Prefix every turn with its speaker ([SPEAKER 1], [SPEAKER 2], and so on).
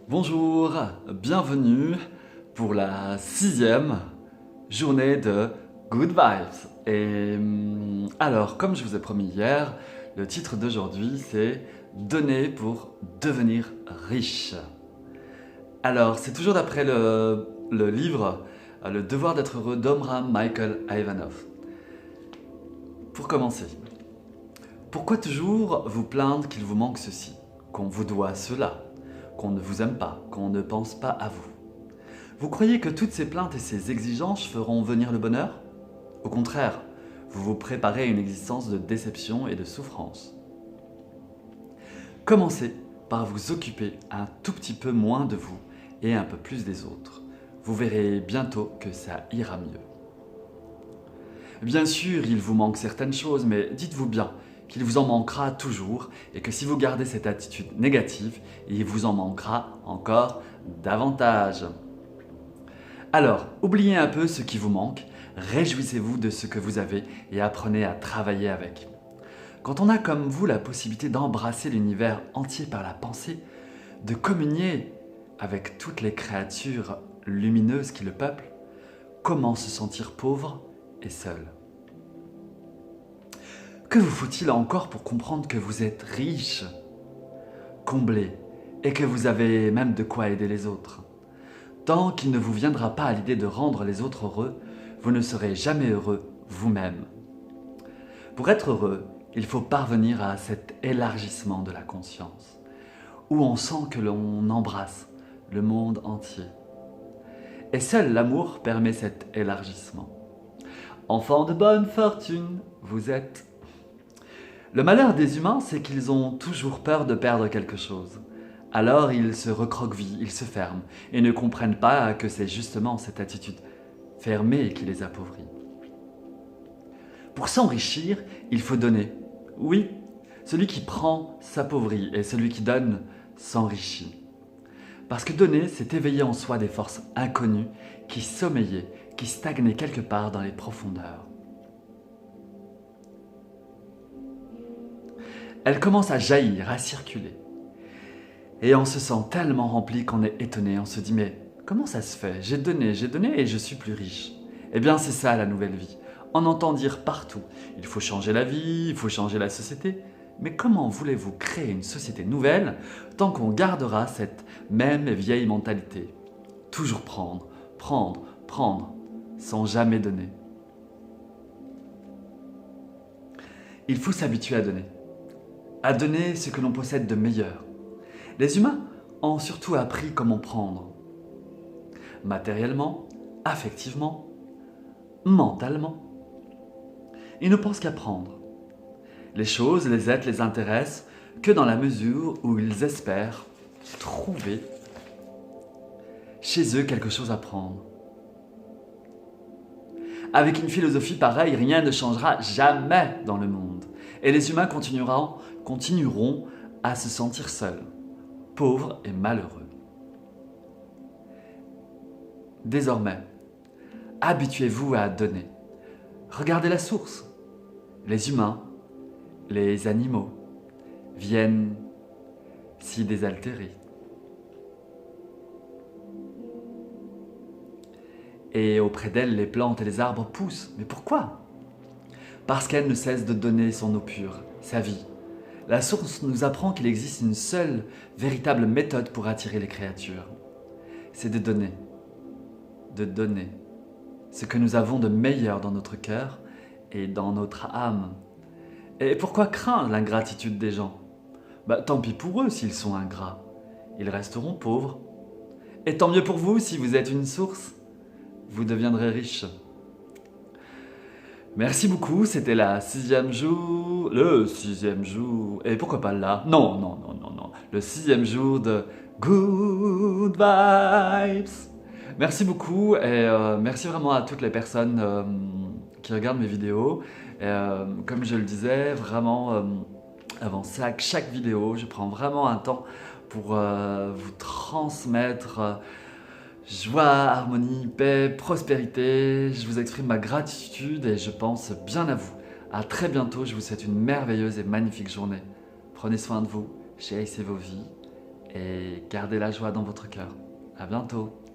[SPEAKER 1] Bonjour, bienvenue pour la 6e journée de Good Vibes. Alors, comme je vous ai promis hier, le titre d'aujourd'hui c'est Donner pour devenir riche. Alors, c'est toujours d'après le livre Le devoir d'être heureux d'Omram Michael Ivanov. Pour commencer, pourquoi toujours vous plaindre qu'il vous manque ceci, qu'on vous doit cela, qu'on ne vous aime pas, qu'on ne pense pas à vous? Vous croyez que toutes ces plaintes et ces exigences feront venir le bonheur? Au contraire, vous vous préparez à une existence de déception et de souffrance. Commencez par vous occuper un tout petit peu moins de vous et un peu plus des autres. Vous verrez bientôt que ça ira mieux. Bien sûr, il vous manque certaines choses, mais dites-vous bien qu'il vous en manquera toujours et que si vous gardez cette attitude négative, il vous en manquera encore davantage. Alors, oubliez un peu ce qui vous manque, réjouissez-vous de ce que vous avez et apprenez à travailler avec. Quand on a comme vous la possibilité d'embrasser l'univers entier par la pensée, de communier avec toutes les créatures lumineuses qui le peuplent, comment se sentir pauvre et seul? Que vous faut-il encore pour comprendre que vous êtes riche, comblé et que vous avez même de quoi aider les autres? Tant qu'il ne vous viendra pas à l'idée de rendre les autres heureux, vous ne serez jamais heureux vous-même. Pour être heureux, il faut parvenir à cet élargissement de la conscience, où on sent que l'on embrasse le monde entier. Et seul l'amour permet cet élargissement. Enfant de bonne fortune, vous êtes. Le malheur des humains, c'est qu'ils ont toujours peur de perdre quelque chose. Alors ils se recroquevillent, ils se ferment et ne comprennent pas que c'est justement cette attitude fermée qui les appauvrit. Pour s'enrichir, il faut donner. Oui, celui qui prend s'appauvrit et celui qui donne s'enrichit. Parce que donner, c'est éveiller en soi des forces inconnues qui sommeillaient, qui stagnaient quelque part dans les profondeurs. Elles commencent à jaillir, à circuler. Et on se sent tellement rempli qu'on est étonné, on se dit mais comment ça se fait? J'ai donné et je suis plus riche. Eh bien c'est ça la nouvelle vie. On entend dire partout, il faut changer la vie, il faut changer la société. Mais comment voulez-vous créer une société nouvelle tant qu'on gardera cette même vieille mentalité? Toujours prendre, prendre, prendre, sans jamais donner. Il faut s'habituer à donner ce que l'on possède de meilleur. Les humains ont surtout appris comment prendre. Matériellement, affectivement, mentalement. Ils ne pensent qu'à prendre. Les choses, les êtres les intéressent que dans la mesure où ils espèrent trouver chez eux quelque chose à prendre. Avec une philosophie pareille, rien ne changera jamais dans le monde. Et les humains continueront à se sentir seuls, pauvres et malheureux. Désormais, habituez-vous à donner. Regardez la source. Les humains, les animaux viennent s'y désaltérer. Et auprès d'elles, les plantes et les arbres poussent. Mais pourquoi? Parce qu'elles ne cessent de donner son eau pure, sa vie. La source nous apprend qu'il existe une seule véritable méthode pour attirer les créatures. C'est de donner. De donner ce que nous avons de meilleur dans notre cœur et dans notre âme. Et pourquoi craindre l'ingratitude des gens? Tant pis pour eux s'ils sont ingrats. Ils resteront pauvres. Et tant mieux pour vous si vous êtes une source. Vous deviendrez riche. Merci beaucoup, c'était le 6e jour, et pourquoi pas là? Non, le 6e jour de Good Vibes. Merci beaucoup et merci vraiment à toutes les personnes qui regardent mes vidéos. Comme je le disais, vraiment avant chaque vidéo, je prends vraiment un temps pour vous transmettre joie, harmonie, paix, prospérité. Je vous exprime ma gratitude et je pense bien à vous. À très bientôt, je vous souhaite une merveilleuse et magnifique journée. Prenez soin de vous, chérissez vos vies et gardez la joie dans votre cœur. À bientôt.